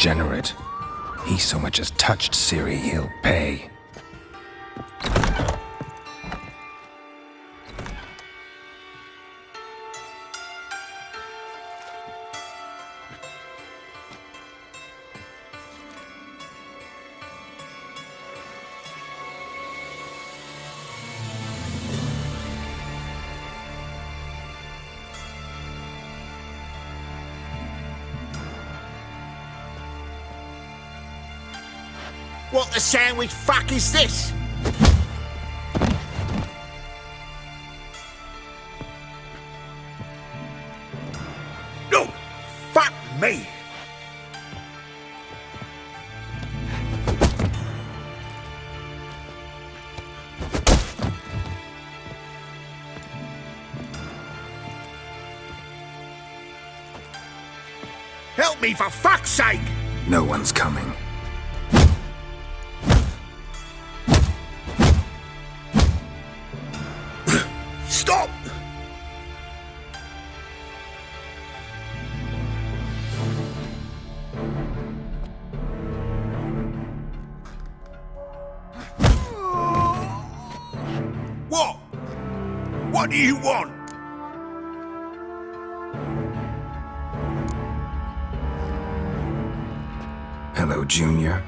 degenerate. He so much as touched Ciri, he'll pay. What the sandwich fuck is this? No! Fuck me! Help me for fuck's sake! No one's coming. Stop! What? What do you want? Hello, Junior.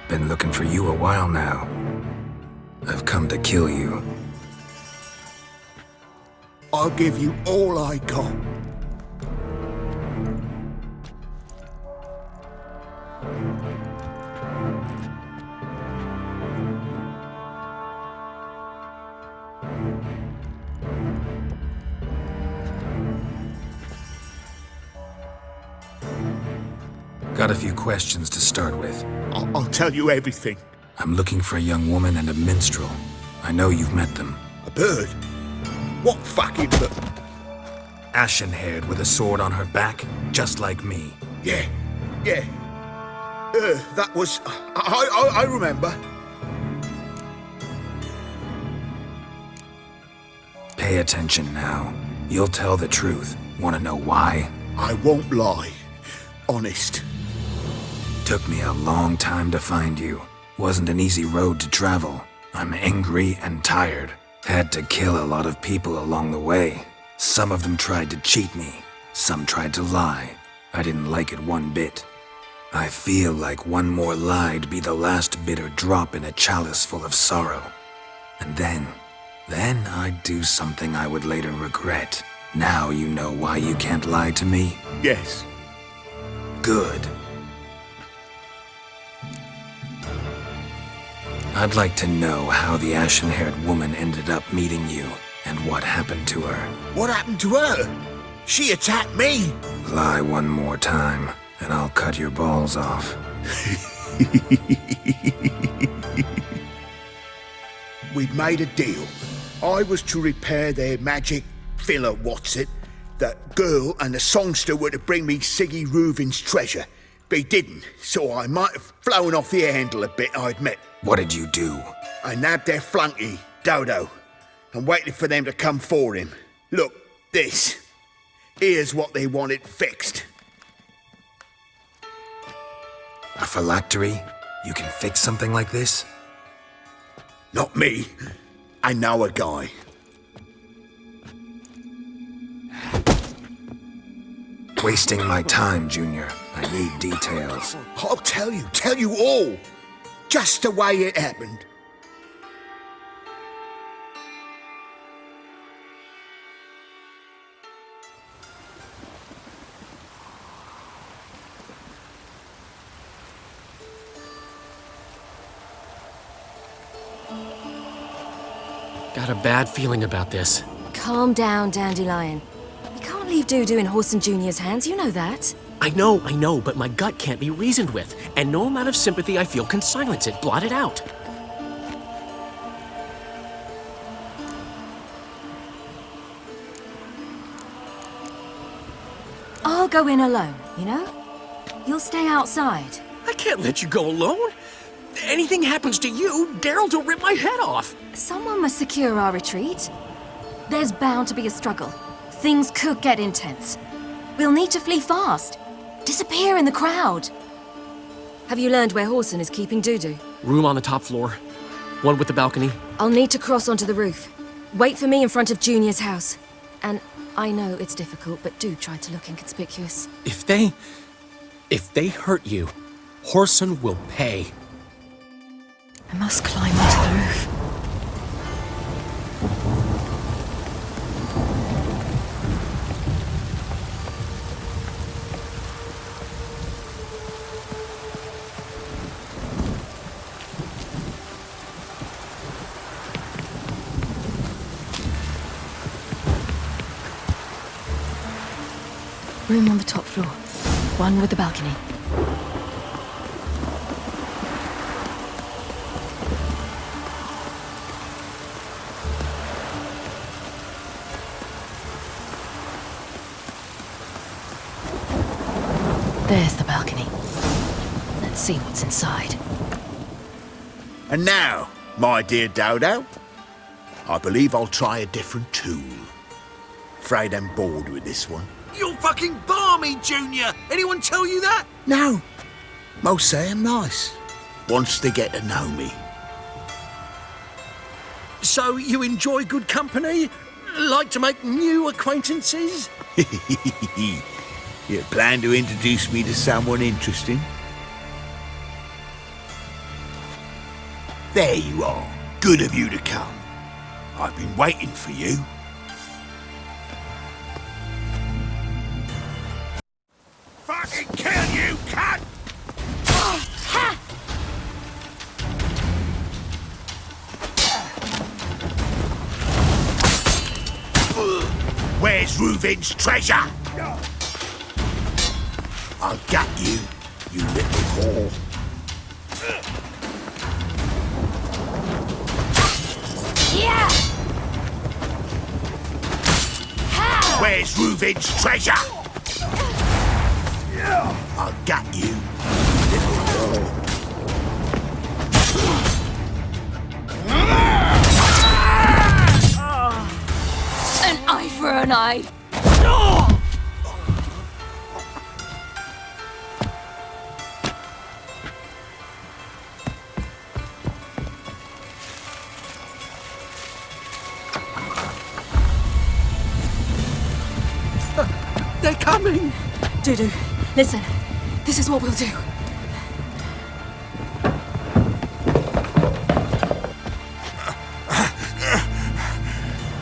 Been looking for you a while now. I've come to kill you. I'll give you all I got. Got a few questions to start with. I'll tell you everything. I'm looking for a young woman and a minstrel. I know you've met them. A bird? What fucking bird? Ashen-haired with a sword on her back, just like me. Yeah. That was... I remember. Pay attention now. You'll tell the truth. Want to know why? I won't lie. Honest. Took me a long time to find you. Wasn't an easy road to travel. I'm angry and tired. Had to kill a lot of people along the way. Some of them tried to cheat me. Some tried to lie. I didn't like it one bit. I feel like one more lie'd be the last bitter drop in a chalice full of sorrow. And then I'd do something I would later regret. Now you know why you can't lie to me? Yes. Good. I'd like to know how the ashen-haired woman ended up meeting you, and what happened to her. What happened to her? She attacked me. Lie one more time, and I'll cut your balls off. We'd made a deal. I was to repair their magic filler, The girl and the songster were to bring me Siggy Reuven's treasure. They didn't, so I might have flown off the handle a bit, I admit. What did you do? I nabbed their flunky, Dodo, and waited for them to come for him. Look, this. Here's what they wanted fixed. A phylactery? You can fix something like this? Not me. I know a guy. Wasting my time, Junior. I need details. I'll tell you all. Just the way it happened. Got a bad feeling about this. Calm down, Dandelion. We can't leave Dudu in Horson Jr.'s hands, you know that. I know, but my gut can't be reasoned with, and no amount of sympathy I feel can silence it, blot it out. I'll go in alone, you know? You'll stay outside. I can't let you go alone. Anything happens to you, Daryl'll rip my head off. Someone must secure our retreat. There's bound to be a struggle. Things could get intense. We'll need to flee fast. Disappear in the crowd. Have you learned where Horson is keeping Dudu? Room on the top floor. One with the balcony. I'll need to cross onto the roof. Wait for me in front of Junior's house. And I know it's difficult, but do try to look inconspicuous. If they hurt you, Horson will pay. I must climb onto the roof. Room on the top floor. One with the balcony. There's the balcony. Let's see what's inside. And now, my dear Dodo, I believe I'll try a different tool. Afraid I'm bored with this one. You're fucking balmy, Junior! Anyone tell you that? No, most say I'm nice. Wants to get to know me. So you enjoy good company? Like to make new acquaintances? You plan to introduce me to someone interesting? There you are. Good of you to come. I've been waiting for you. Fucking kill you, cunt! Where's Reuven's treasure? I'll gut you, you little whore. Yeah! Where's Reuven's treasure? I'll gut you, little whore. An eye for an eye. They're coming! Dudu, listen. This is what we'll do.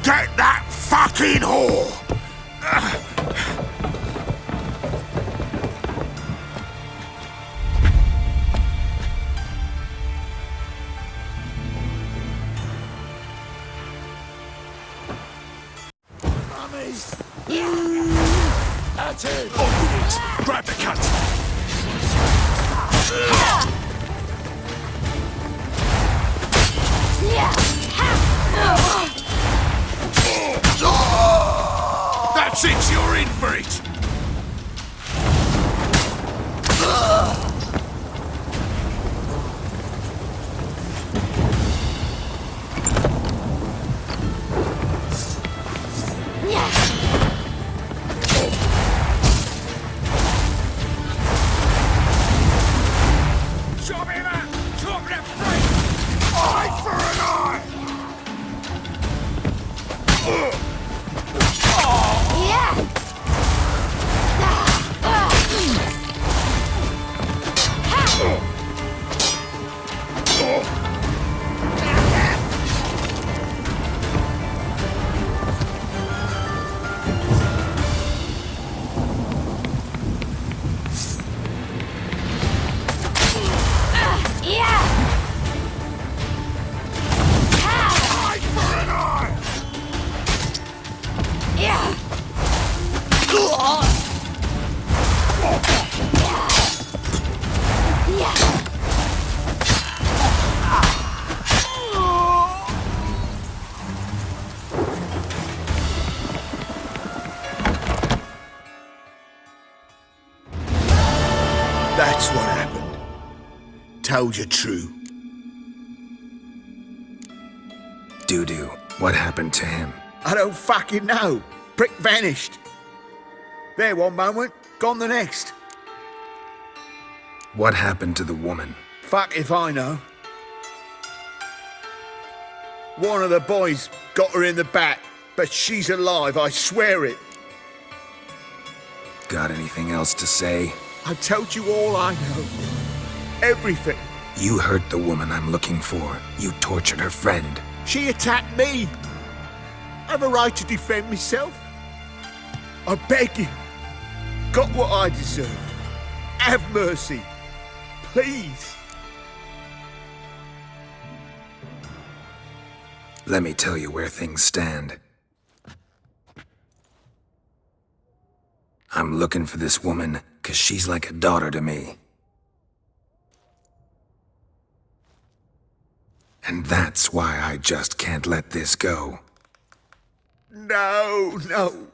Get that fucking whore! That's it! On with it! Grab the cunt! That's it! You're in for it! That's what happened. Told you true. Dudu, what happened to him? I don't fucking know. Prick vanished. There one moment, gone the next. What happened to the woman? Fuck if I know. One of the boys got her in the back, but she's alive, I swear it. Got anything else to say? I've told you all I know. Everything. You hurt the woman I'm looking for. You tortured her friend. She attacked me. I have a right to defend myself. I beg you. Got what I deserved. Have mercy. Please. Let me tell you where things stand. I'm looking for this woman, 'cause she's like a daughter to me. And that's why I just can't let this go. No, no.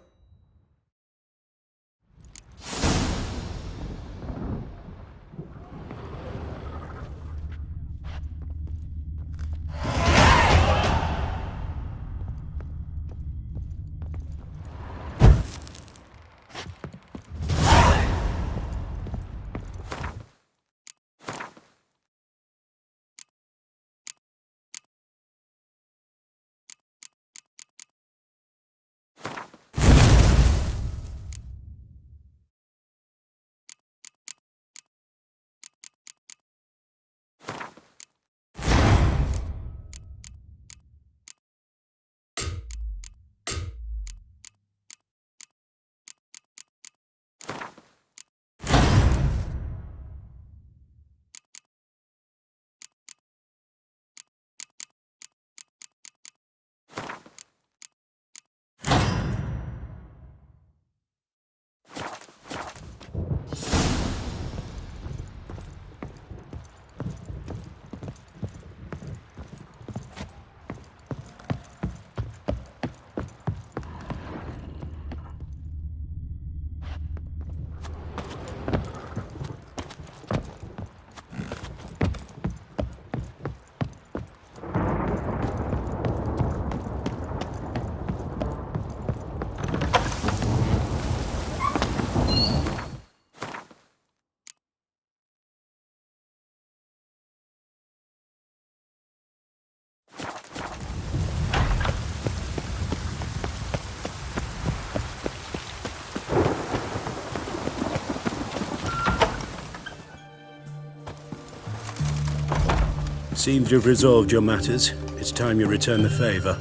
Seems you've resolved your matters. It's time you return the favor.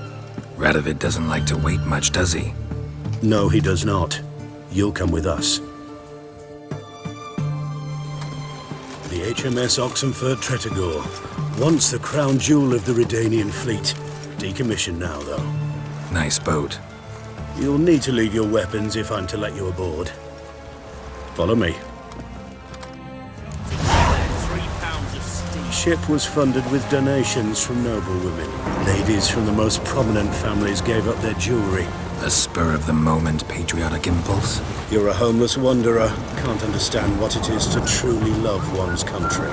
Radovid doesn't like to wait much, does he? No, he does not. You'll come with us. The HMS Oxenford Tretogor. Once the crown jewel of the Redanian fleet. Decommissioned now, though. Nice boat. You'll need to leave your weapons if I'm to let you aboard. Follow me. Ship was funded with donations from noblewomen. Ladies from the most prominent families gave up their jewelry. A spur-of-the-moment patriotic impulse? You're a homeless wanderer. Can't understand what it is to truly love one's country.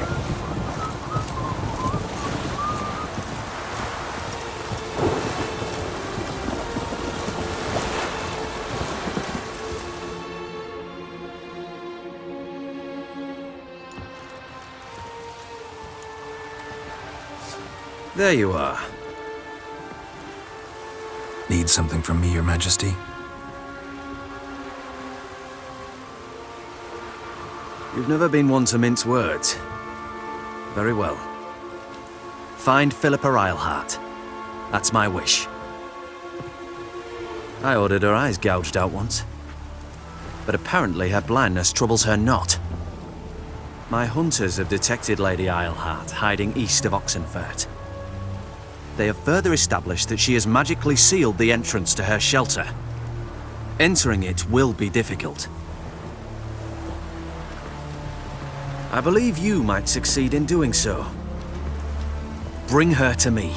There you are. Need something from me, Your Majesty? You've never been one to mince words. Very well. Find Philippa Eilhart. That's my wish. I ordered her eyes gouged out once. But apparently her blindness troubles her not. My hunters have detected Lady Eilhart hiding east of Oxenfurt. They have further established that she has magically sealed the entrance to her shelter. Entering it will be difficult. I believe you might succeed in doing so. Bring her to me,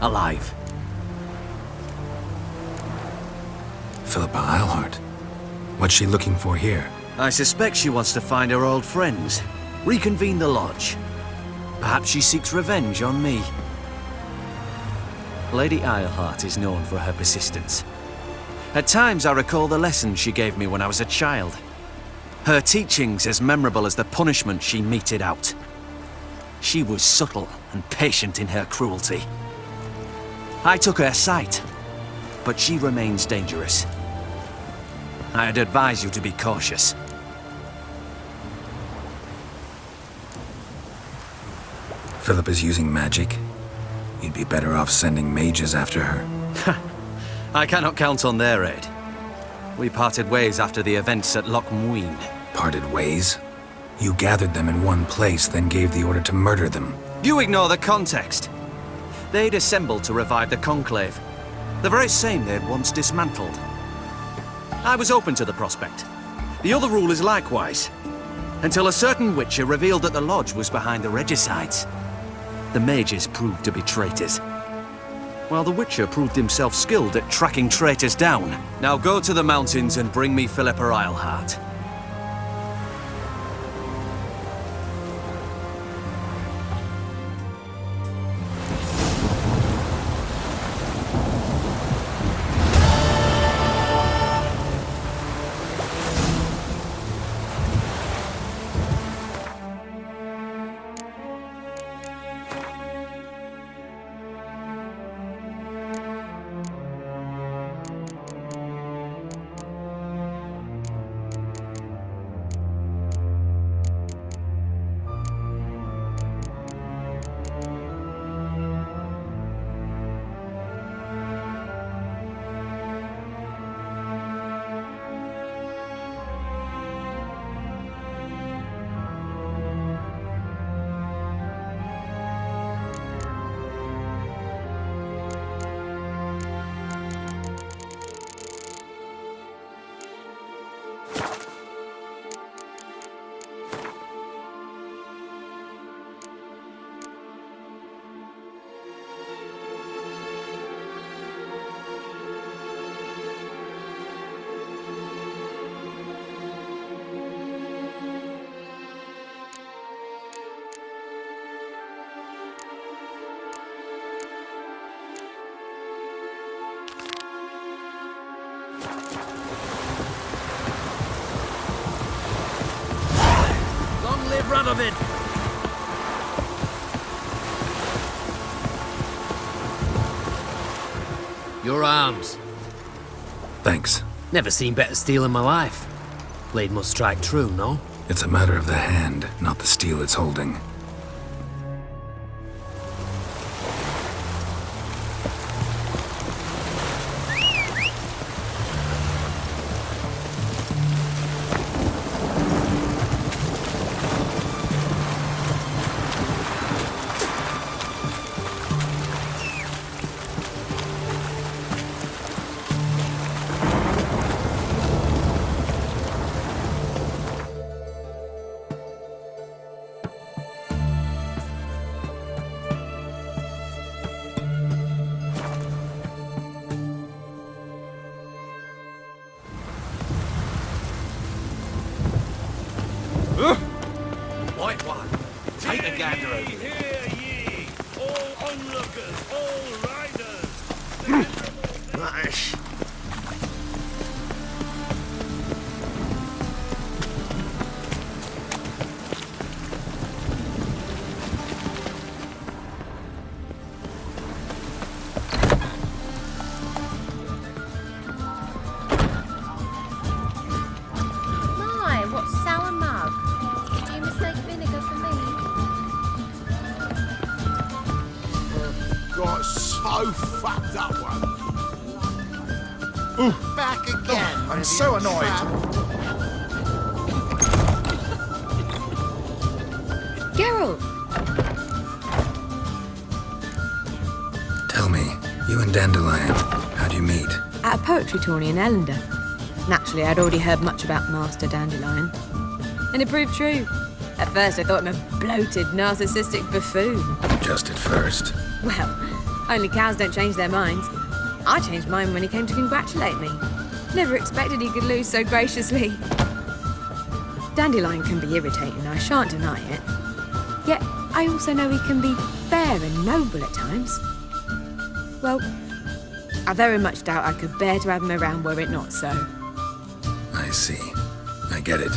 alive. Philippa Eilhart? What's she looking for here? I suspect she wants to find her old friends, reconvene the lodge. Perhaps she seeks revenge on me. Lady Eilhart is known for her persistence. At times I recall the lessons she gave me when I was a child. Her teachings as memorable as the punishment she meted out. She was subtle and patient in her cruelty. I took her sight, but she remains dangerous. I'd advise you to be cautious. Philip is using magic. You'd be better off sending mages after her. I cannot count on their aid. We parted ways after the events at Loch Muin. Parted ways? You gathered them in one place, then gave the order to murder them. You ignore the context. They'd assembled to revive the Conclave, the very same they'd once dismantled. I was open to the prospect. The other rulers likewise, until a certain Witcher revealed that the Lodge was behind the regicides. The mages proved to be traitors, while the Witcher proved himself skilled at tracking traitors down. Now go to the mountains and bring me Philippa Eilhart. Long live Radovid! Your arms. Thanks. Never seen better steel in my life. Blade must strike true, no? It's a matter of the hand, not the steel it's holding. White one, take a gander over there. Hear ye, all onlookers, all riders. Nice. My, what sour mug. Do you mistake vinegar for me? Got so fucked up one. Back again. I'm so annoyed. Geralt! Tell me, you and Dandelion, how'd you meet? At a poetry tourney in Ellender. Naturally, I'd already heard much about Master Dandelion. And it proved true. At first, I thought him a bloated, narcissistic buffoon. Just at first. Well, only cows don't change their minds. I changed mine when he came to congratulate me. Never expected he could lose so graciously. Dandelion can be irritating, I shan't deny it. Yet, I also know he can be fair and noble at times. Well, I very much doubt I could bear to have him around were it not so. I see. I get it.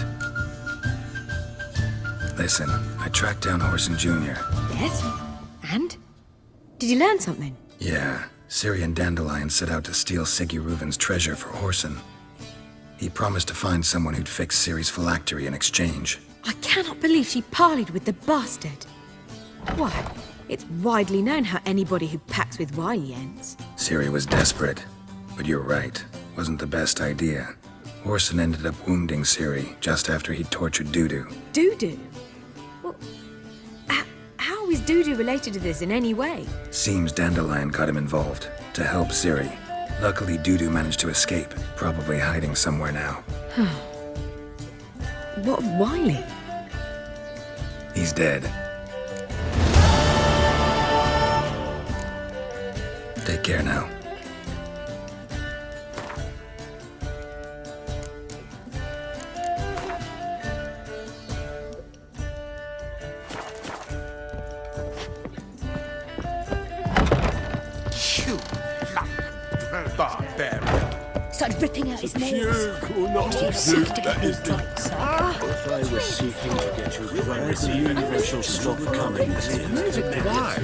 Listen, I tracked down Horson Jr. Yes? And? Did you learn something? Yeah, Ciri and Dandelion set out to steal Siggy Reuven's treasure for Horson. He promised to find someone who'd fix Ciri's phylactery in exchange. I cannot believe she parleyed with the bastard. Why, it's widely known how anybody who packs with Wily ends. Ciri was desperate, but you're right. Wasn't the best idea. Horson ended up wounding Ciri just after he'd tortured Dudu. Dudu? Well, how is Dudu related to this in any way? Seems Dandelion got him involved to help Ciri. Luckily, Dudu managed to escape, probably hiding somewhere now. What of Wily? He's dead. Take care now. You barbarian. Started ripping out his nails. Too sick to get these tights. If I was seeking to get you quiet, the universe shall stop coming here. Why?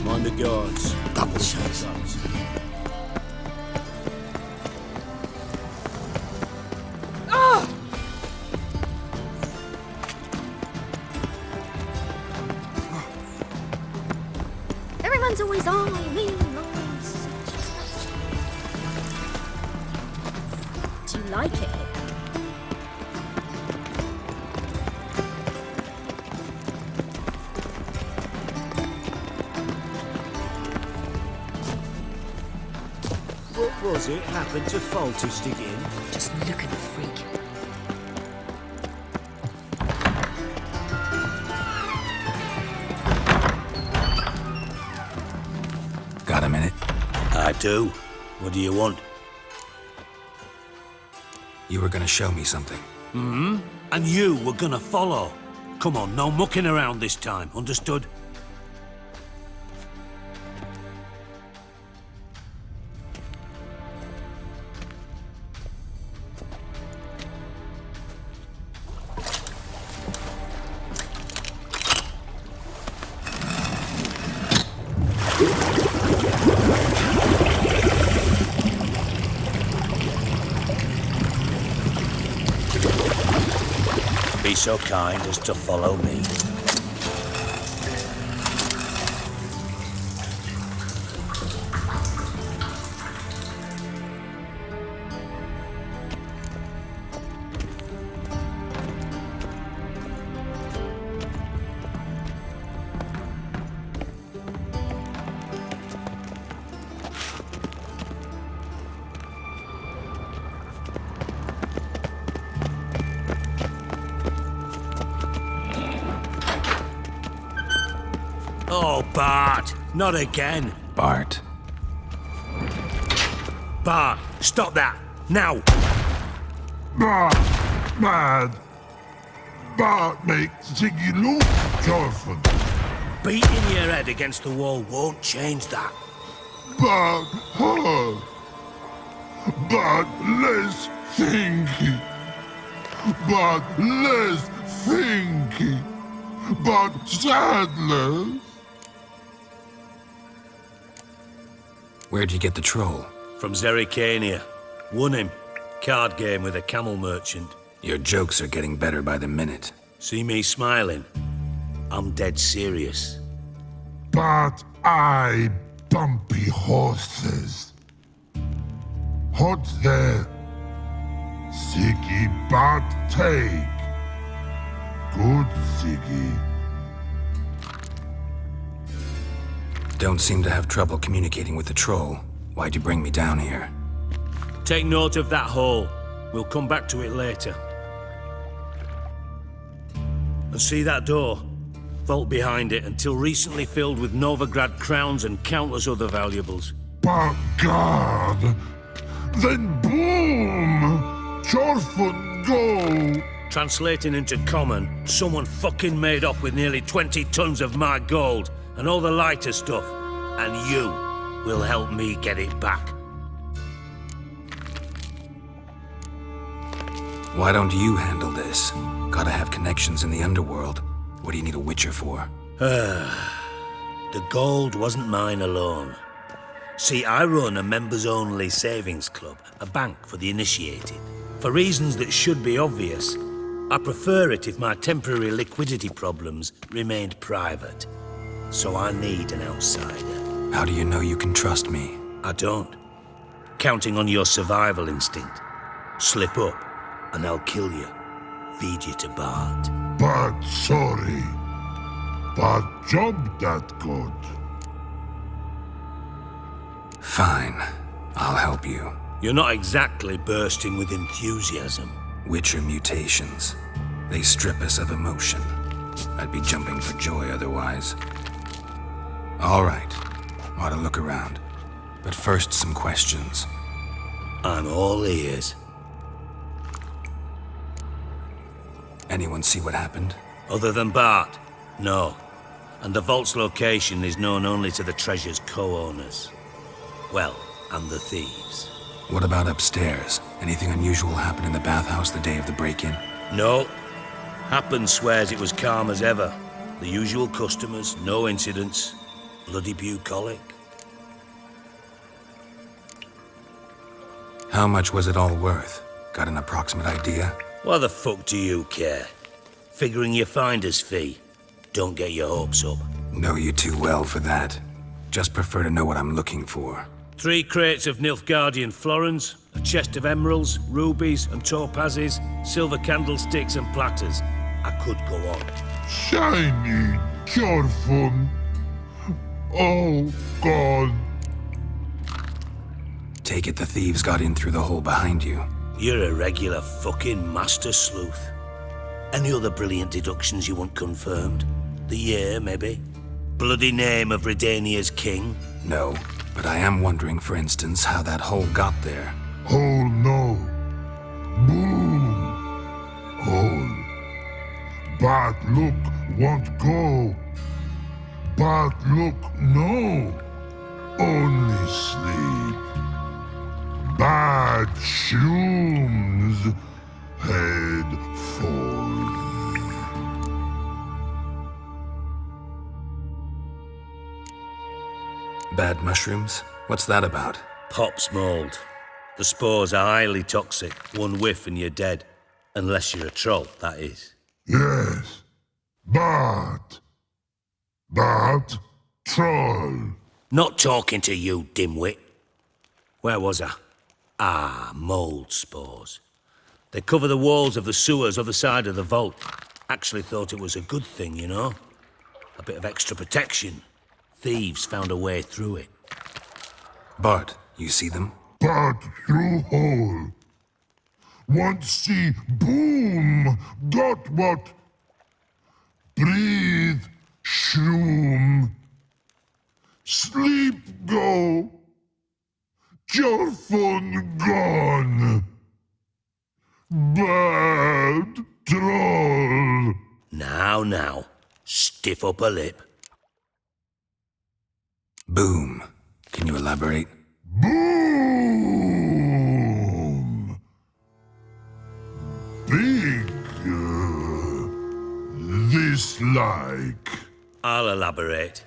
Mind the guards. Double shots. Everyone's always on me. Do you like it? What was it happened to Faulty stick in? Just look at the freak. Got a minute? I do. What do you want? You were gonna show me something. And you were gonna follow. Come on, no mucking around this time, understood? Be so kind as to follow me. Oh, Bart! Not again! Bart. Bart, stop that! Now! Bart, mad. Bart makes Ziggy look Jorfin. Beating your head against the wall won't change that. Bart hard. Bart less thinky. Bart less thinky. Bart sadless. Where'd you get the troll? From Zerrikania. Won him. Card game with a camel merchant. Your jokes are getting better by the minute. See me smiling? I'm dead serious. But I bumpy horses. Hot there. Ziggy Bart take. Good Ziggy. Don't seem to have trouble communicating with the troll. Why'd you bring me down here? Take note of that hole. We'll come back to it later. And see that door? Vault behind it, until recently filled with Novigrad crowns and countless other valuables. By God! Then boom! Jorfin go! Translating into common, someone fucking made off with nearly 20 tons of my gold and all the lighter stuff. And you will help me get it back. Why don't you handle this? Gotta have connections in the underworld. What do you need a witcher for? The gold wasn't mine alone. See, I run a members-only savings club, a bank for the initiated. For reasons that should be obvious, I prefer it if my temporary liquidity problems remained private. So I need an outsider. How do you know you can trust me? I don't. Counting on your survival instinct. Slip up, and I'll kill you. Feed you to Bart. But sorry. But job that good. Fine. I'll help you. You're not exactly bursting with enthusiasm. Witcher mutations. They strip us of emotion. I'd be jumping for joy otherwise. All right. Ought to look around. But first, some questions. I'm all ears. Anyone see what happened? Other than Bart? No. And the vault's location is known only to the treasure's co-owners. Well, and the thieves. What about upstairs? Anything unusual happen in the bathhouse the day of the break-in? No. Happen swears it was calm as ever. The usual customers, no incidents. Bloody bucolic. How much was it all worth? Got an approximate idea? Why the fuck do you care? Figuring your finder's fee. Don't get your hopes up. Know you too well for that. Just prefer to know what I'm looking for. 3 crates of Nilfgaardian florins, a chest of emeralds, rubies and topazes, silver candlesticks and platters. I could go on. Shiny, careful. Oh, God. Take it the thieves got in through the hole behind you. You're a regular fucking master sleuth. Any other brilliant deductions you want confirmed? The year, maybe? Bloody name of Redania's king? No, but I am wondering, for instance, how that hole got there. Hole no. Boom. Hole. But look won't go. But look no. Only sleep. Bad shrooms. Head fall. Bad mushrooms? What's that about? Pop's mold. The spores are highly toxic. One whiff and you're dead. Unless you're a troll, that is. Yes. But troll. Not talking to you, dimwit. Where was I? Ah, mold spores. They cover the walls of the sewers other side of the vault. Actually thought it was a good thing, you know? A bit of extra protection. Thieves found a way through it. Bart, you see them? But through hole. Want see boom. Got what? Breathe. Shroom. Sleep go. Your phone gone. Bad troll. Now. Stiff up a lip. Boom. Can you elaborate? Boom. Big. This like. I'll elaborate.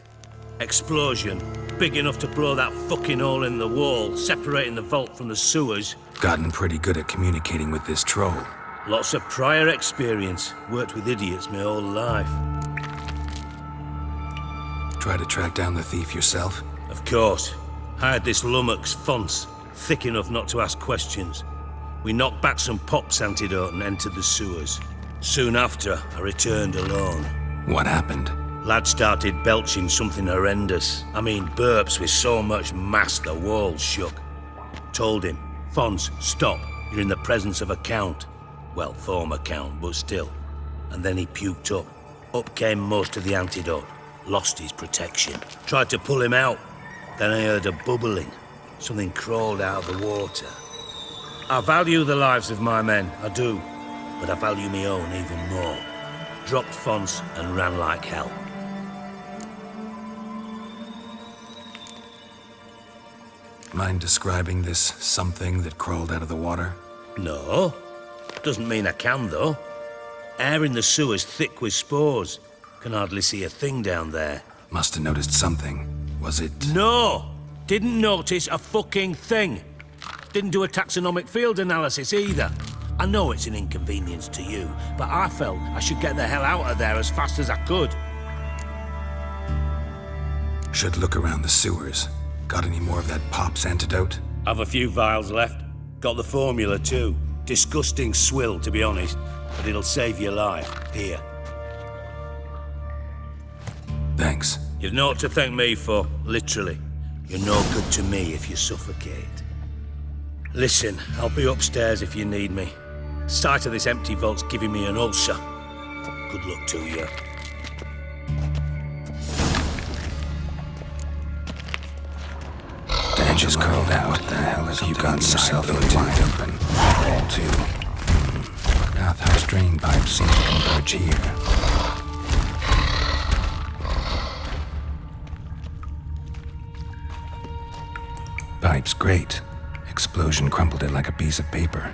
Explosion. Big enough to blow that fucking hole in the wall, separating the vault from the sewers. Gotten pretty good at communicating with this troll. Lots of prior experience. Worked with idiots my whole life. Try to track down the thief yourself? Of course. Hired this lummox, Fons, thick enough not to ask questions. We knocked back some Pop's antidote and entered the sewers. Soon after, I returned alone. What happened? Lad started belching something horrendous. I mean, burps with so much mass the walls shook. Told him, Fons, stop. You're in the presence of a count. Well, former count, but still. And then he puked up. Up came most of the antidote. Lost his protection. Tried to pull him out. Then I heard a bubbling. Something crawled out of the water. I value the lives of my men, I do. But I value my own even more. Dropped Fons and ran like hell. Mind describing this something that crawled out of the water? No. Doesn't mean I can, though. Air in the sewer's thick with spores. Can hardly see a thing down there. Must have noticed something. Was it... No! Didn't notice a fucking thing. Didn't do a taxonomic field analysis either. I know it's an inconvenience to you, but I felt I should get the hell out of there as fast as I could. Should look around the sewers. Got any more of that Pop's antidote? Have a few vials left. Got the formula too. Disgusting swill, to be honest, but it'll save your life. Here. Thanks. You've naught to thank me for, literally. You're no good to me if you suffocate. Listen, I'll be upstairs if you need me. Sight of this empty vault's giving me an ulcer. Good luck to you. Dan just curled out. What the hell is you got yourself wide open? All two. Bathhouse drain pipes seem to converge here. Pipe's great. Explosion crumpled it like a piece of paper.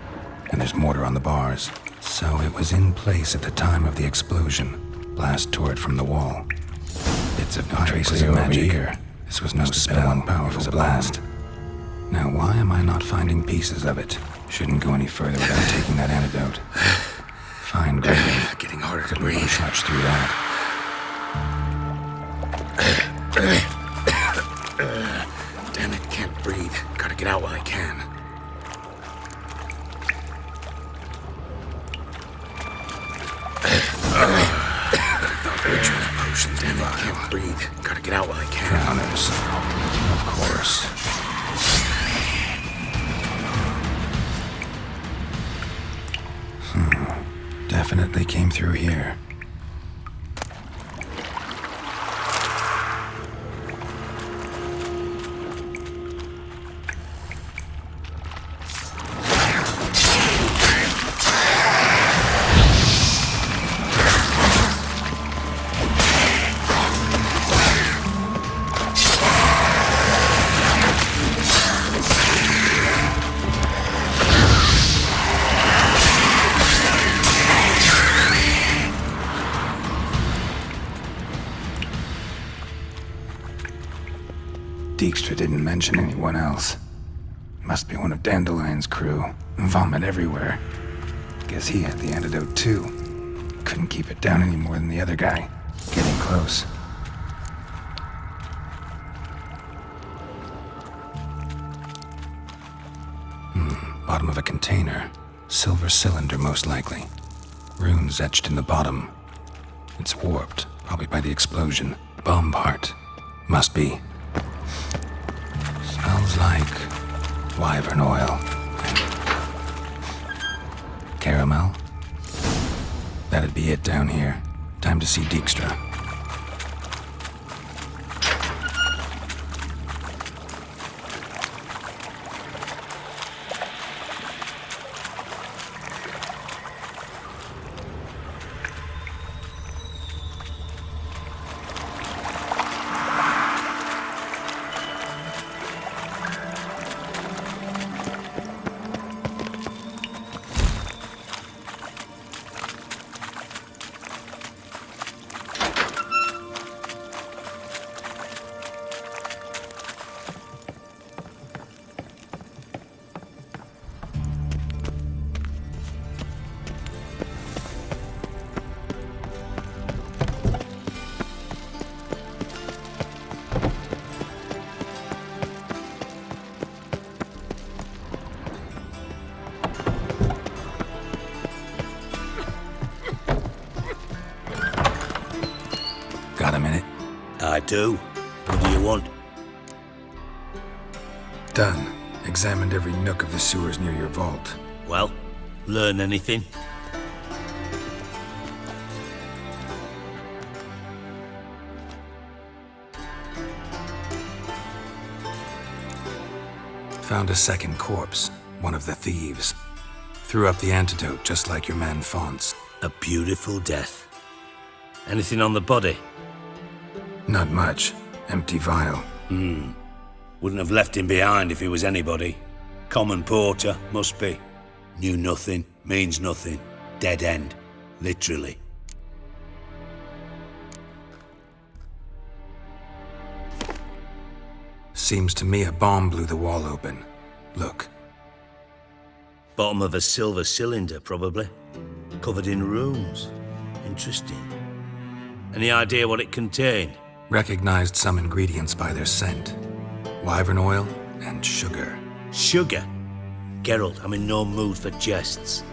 And there's mortar on the bars. So it was in place at the time of the explosion. Blast tore it from the wall. Bits of no traces of magic here. This was no spell, powerful blast. Now why am I not finding pieces of it? Shouldn't go any further without taking that antidote. Fine gravy. Getting harder to breathe. Much through that. Damn it, can't breathe. Gotta get out while I can. Ritual potions. Damn it, can't breathe. Gotta get out while I can. Drowners. Of course. Definitely came through here. Dijkstra didn't mention anyone else. Must be one of Dandelion's crew. Vomit everywhere. Guess he had the antidote too. Couldn't keep it down any more than the other guy. Getting close. Bottom of a container. Silver cylinder, most likely. Runes etched in the bottom. It's warped, probably by the explosion. Bomb part. Must be. Smells like wyvern oil. Caramel? That'd be it down here. Time to see Dijkstra. Got a minute? I do. What do you want? Done. Examined every nook of the sewers near your vault. Well, learn anything? Found a second corpse, one of the thieves. Threw up the antidote just like your man Fonts. A beautiful death. Anything on the body? Not much. Empty vial. Wouldn't have left him behind if he was anybody. Common porter, must be. Knew nothing, Means nothing. Dead end. Literally. Seems to me a bomb blew the wall open. Look. Bottom of a silver cylinder, probably. Covered in runes. Interesting. Any idea what it contained? Recognized some ingredients by their scent. Wyvern oil and sugar. Sugar? Geralt, I'm in no mood for jests.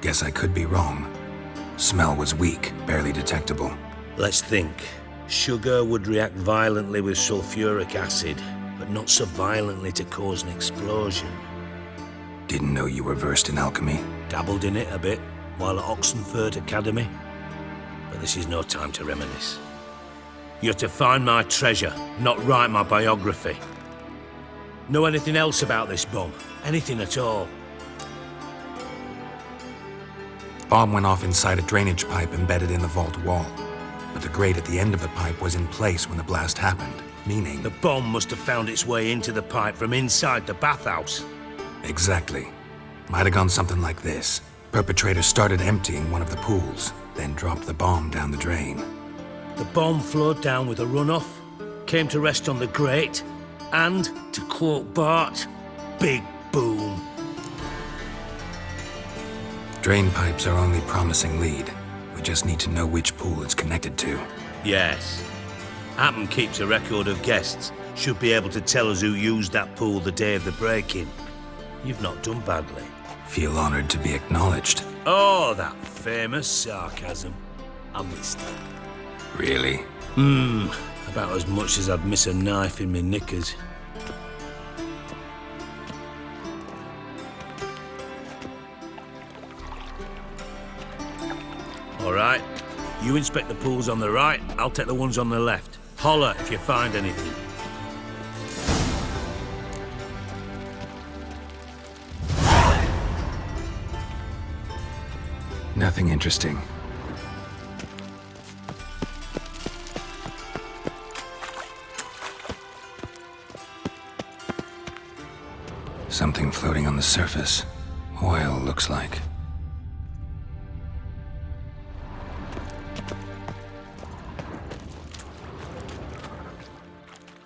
Guess I could be wrong. Smell was weak, barely detectable. Let's think. Sugar would react violently with sulfuric acid, but not so violently to cause an explosion. Didn't know you were versed in alchemy. Dabbled in it a bit while at Oxenford Academy. But this is no time to reminisce. You're to find my treasure, not write my biography. Know anything else about this bomb? Anything at all? Bomb went off inside a drainage pipe embedded in the vault wall. But the grate at the end of the pipe was in place when the blast happened, meaning... The bomb must have found its way into the pipe from inside the bathhouse. Exactly. Might have gone something like this. Perpetrator started emptying one of the pools, then dropped the bomb down the drain. The bomb flowed down with a runoff, came to rest on the grate, and, to quote Bart, big boom. Drain pipes are only promising lead. We just need to know which pool it's connected to. Yes. Hammond keeps a record of guests. Should be able to tell us who used that pool the day of the break-in. You've not done badly. Feel honored to be acknowledged. Oh, that famous sarcasm. I missed it. Really? About as much as I'd miss a knife in my knickers. All right. You inspect the pools on the right, I'll take the ones on the left. Holler if you find anything. Nothing interesting. Something floating on the surface. Oil, looks like.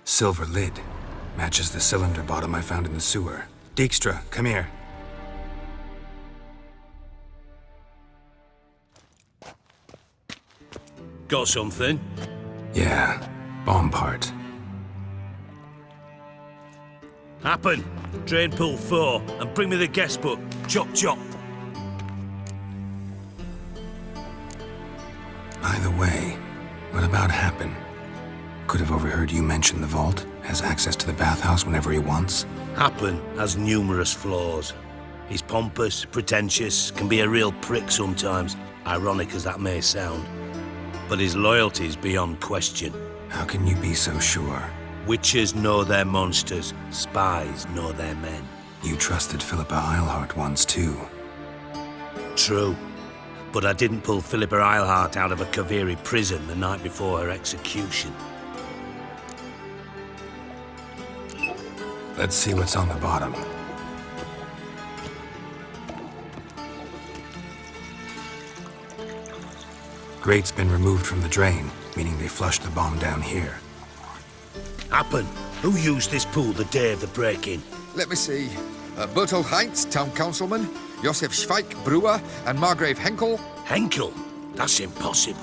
Silver lid. Matches the cylinder bottom I found in the sewer. Dijkstra, come here. Got something? Yeah, bomb part. Happen. Drain pool 4, and bring me the guest book. Chop chop. By the way, what about Happen? Could have overheard you mention the vault. Has access to the bathhouse whenever he wants. Happen has numerous flaws. He's pompous, pretentious, can be a real prick sometimes, ironic as that may sound. But his loyalty's beyond question. How can you be so sure? Witches know their monsters, spies know their men. You trusted Philippa Eilhart once too. True. But I didn't pull Philippa Eilhart out of a Kaviri prison the night before her execution. Let's see what's on the bottom. Grate's been removed from the drain, meaning they flushed the bomb down here. Happen. Who used this pool the day of the break-in? Let me see. Bertolt Heinz, town councilman, Josef Schweik, brewer, and Margrave Henkel. Henkel? That's impossible.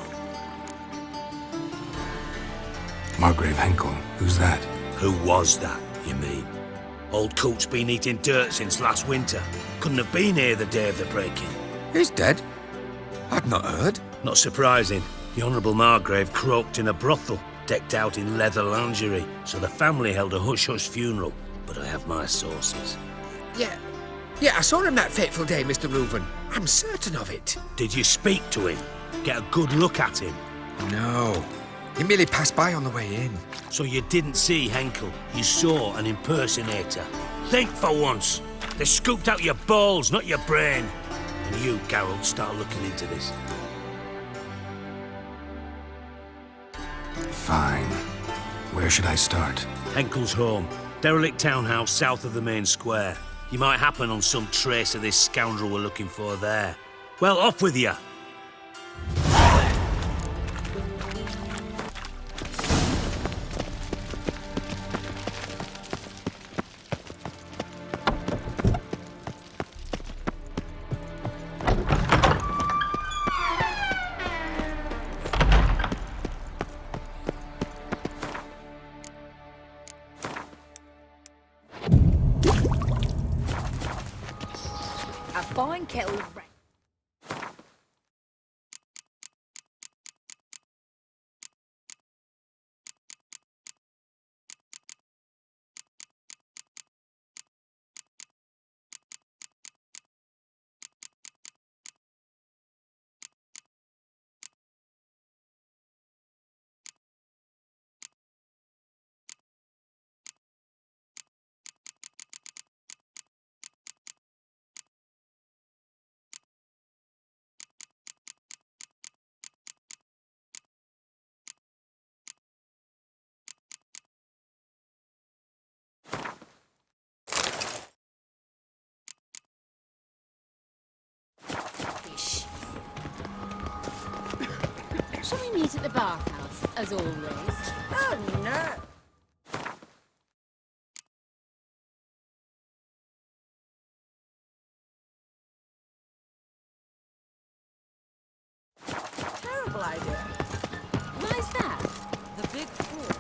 Margrave Henkel? Who's that? Who was that, you mean? Old Coot's been eating dirt since last winter. Couldn't have been here the day of the break-in. He's dead? I'd not heard. Not surprising. The Honourable Margrave croaked in a brothel, decked out in leather lingerie, so the family held a hush-hush funeral. But I have my sources. Yeah, I saw him that fateful day, Mr. Reuven. I'm certain of it. Did you speak to him? Get a good look at him? No. He merely passed by on the way in. So you didn't see Henkel. You saw an impersonator. Think for once. They scooped out your balls, not your brain. And you, Geralt, start looking into this. Fine. Where should I start? Henkel's home. Derelict townhouse south of the main square. You might happen on some trace of this scoundrel we're looking for there. Well, off with you! A fine kettle of rain. Shall we meet at the bathhouse, as always? Oh, no. Terrible idea. Why's that? The big four.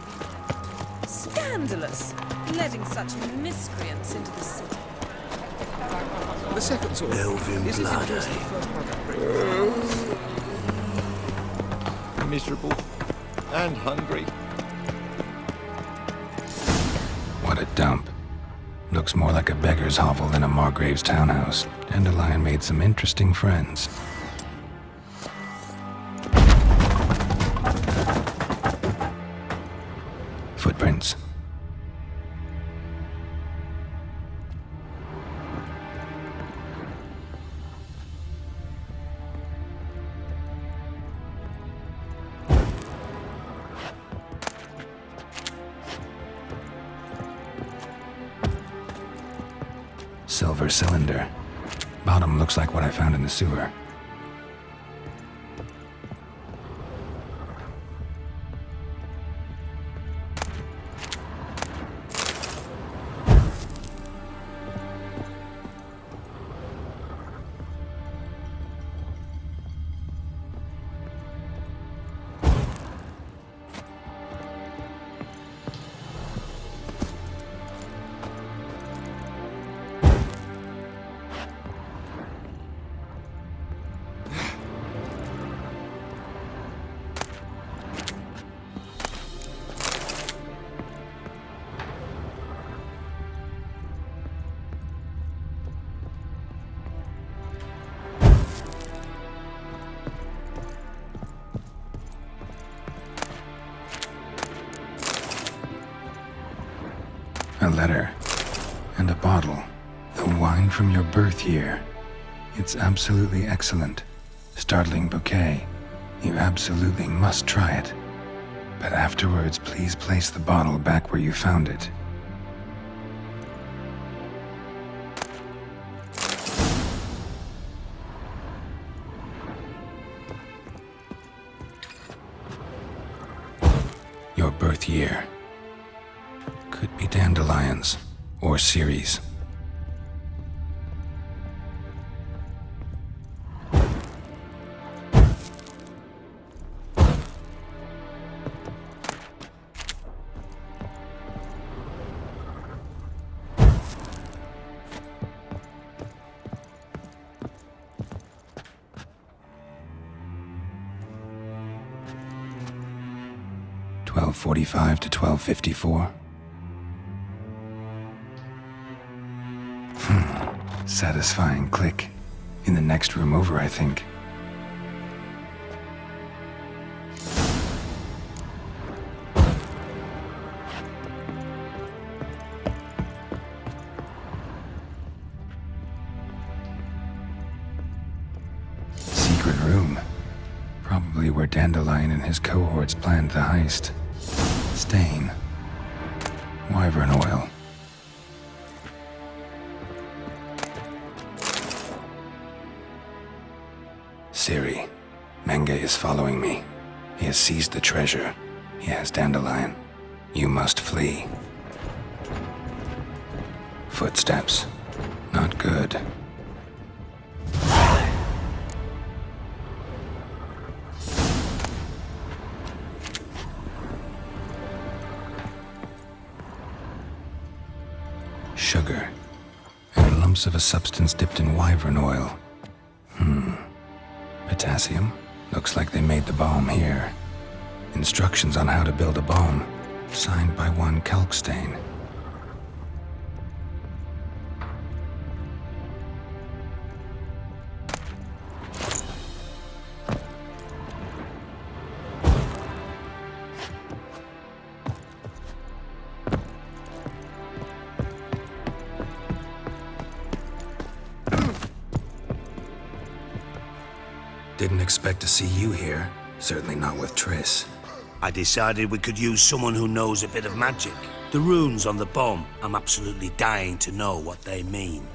Scandalous. Letting such miscreants into the city. The second sword. Elven Is as blood, interesting eh? first one that brings. Miserable and hungry. What a dump. Looks more like a beggar's hovel than a Margrave's townhouse. Dandelion made some interesting friends. Footprints. Silver cylinder. Bottom looks like what I found in the sewer. A letter. And a bottle. The wine from your birth year. It's absolutely excellent. Startling bouquet. You absolutely must try it. But afterwards, please place the bottle back where you found it. Your birth year. Could be dandelions or Ceres. .45 to 12:54. Satisfying click. In the next room over, I think. Secret room. Probably where Dandelion and his cohorts planned the heist. Stain. Wyvern oil. Ciri, Menge is following me. He has seized the treasure. He has Dandelion. You must flee. Footsteps. Not good. Sugar. And lumps of a substance dipped in wyvern oil. Potassium? Looks like they made the balm here. Instructions on how to build a balm. Signed by one Kalkstein. Didn't expect to see you here. Certainly not with Triss. I decided we could use someone who knows a bit of magic. The runes on the bomb, I'm absolutely dying to know what they mean.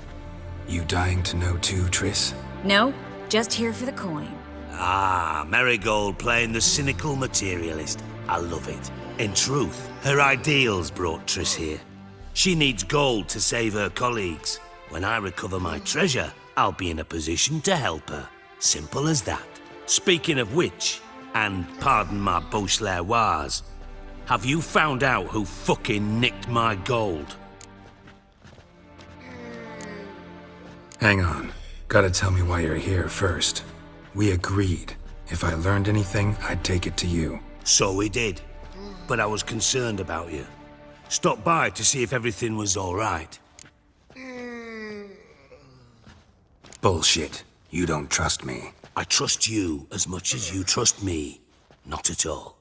You dying to know too, Triss? No, just here for the coin. Ah, Marigold playing the cynical materialist. I love it. In truth, her ideals brought Triss here. She needs gold to save her colleagues. When I recover my treasure, I'll be in a position to help her. Simple as that. Speaking of which, and pardon my Beauclervois, have you found out who fucking nicked my gold? Hang on. Gotta tell me why you're here first. We agreed. If I learned anything, I'd take it to you. So we did. But I was concerned about you. Stopped by to see if everything was all right. Bullshit. You don't trust me. I trust you as much as you trust me. Not at all.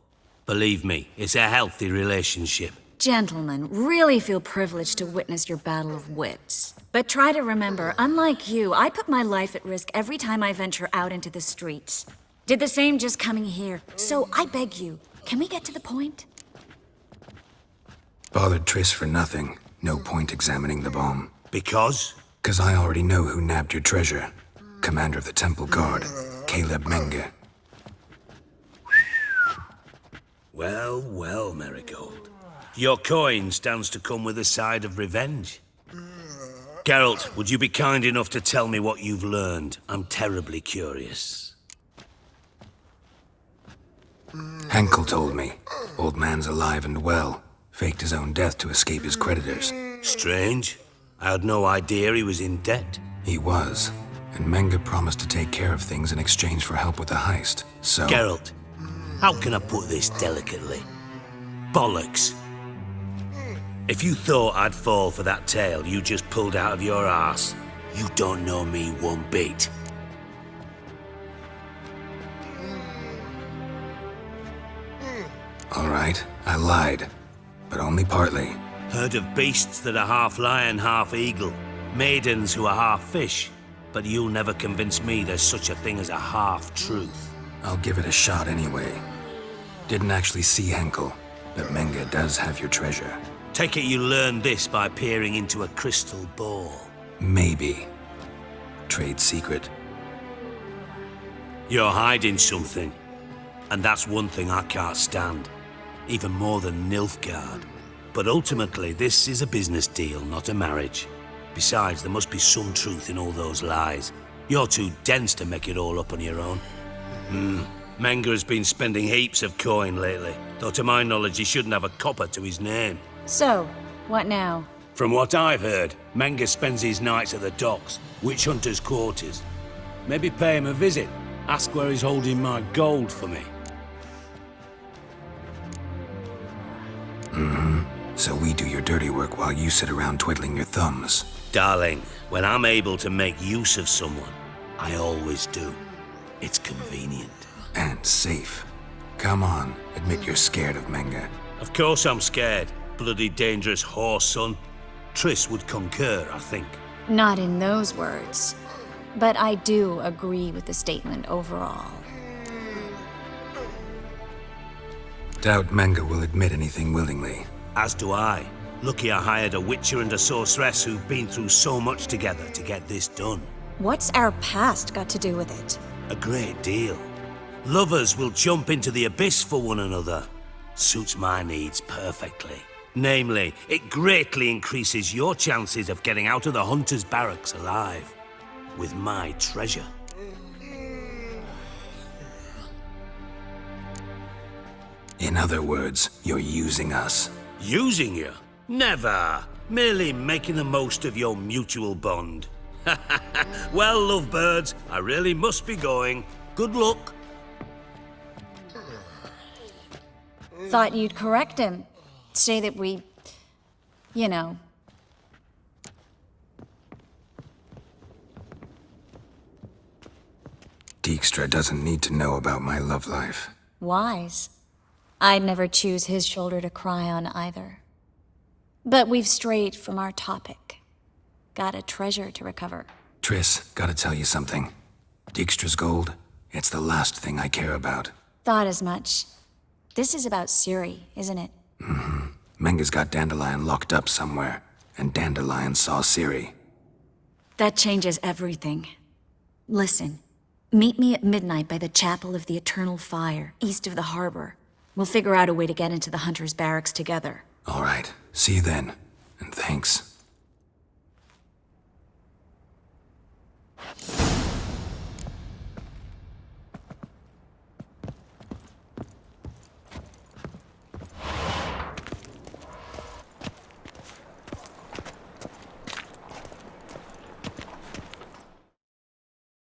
Believe me, it's a healthy relationship. Gentlemen, really feel privileged to witness your battle of wits. But try to remember, unlike you, I put my life at risk every time I venture out into the streets. Did the same just coming here. So I beg you, can we get to the point? Bothered Triss for nothing. No point examining the bomb. Because? 'Cause I already know who nabbed your treasure. Commander of the Temple Guard, Caleb Menge. Well, well, Marigold. Your coin stands to come with a side of revenge. Geralt, would you be kind enough to tell me what you've learned? I'm terribly curious. Henkel told me. Old man's alive and well. Faked his own death to escape his creditors. Strange. I had no idea he was in debt. He was. And Menge promised to take care of things in exchange for help with the heist. So... Geralt, how can I put this delicately? Bollocks. If you thought I'd fall for that tale you just pulled out of your arse, you don't know me one bit. All right, I lied. But only partly. Heard of beasts that are half lion, half eagle. Maidens who are half fish. But you'll never convince me there's such a thing as a half-truth. I'll give it a shot anyway. Didn't actually see Henkel, but Menge does have your treasure. Take it you learned this by peering into a crystal ball. Maybe. Trade secret. You're hiding something. And that's one thing I can't stand. Even more than Nilfgaard. But ultimately, this is a business deal, not a marriage. Besides, there must be some truth in all those lies. You're too dense to make it all up on your own. Menge has been spending heaps of coin lately, though to my knowledge he shouldn't have a copper to his name. So, what now? From what I've heard, Menge spends his nights at the docks, witch hunters' quarters. Maybe pay him a visit. Ask where he's holding my gold for me. So we do your dirty work while you sit around twiddling your thumbs. Darling, when I'm able to make use of someone, I always do. It's convenient. And safe. Come on, admit you're scared of Menge. Of course I'm scared. Bloody dangerous whore, son. Triss would concur, I think. Not in those words. But I do agree with the statement overall. Doubt Menge will admit anything willingly. As do I. Lucky I hired a witcher and a sorceress who've been through so much together to get this done. What's our past got to do with it? A great deal. Lovers will jump into the abyss for one another. Suits my needs perfectly. Namely, it greatly increases your chances of getting out of the Hunter's barracks alive. With my treasure. In other words, you're using us. Using you? Never. Merely making the most of your mutual bond. Well, lovebirds, I really must be going. Good luck. Thought you'd correct him. Say that we... you know... Dijkstra doesn't need to know about my love life. wise. I'd never choose his shoulder to cry on either. But we've strayed from our topic. Got a treasure to recover. Triss, gotta tell you something. Dijkstra's gold, it's the last thing I care about. Thought as much. This is about Ciri, isn't it? Mm-hmm. Menga's got Dandelion locked up somewhere, and Dandelion saw Ciri. That changes everything. Listen, meet me at midnight by the Chapel of the Eternal Fire, east of the harbor. We'll figure out a way to get into the Hunter's barracks together. All right, see you then, and thanks.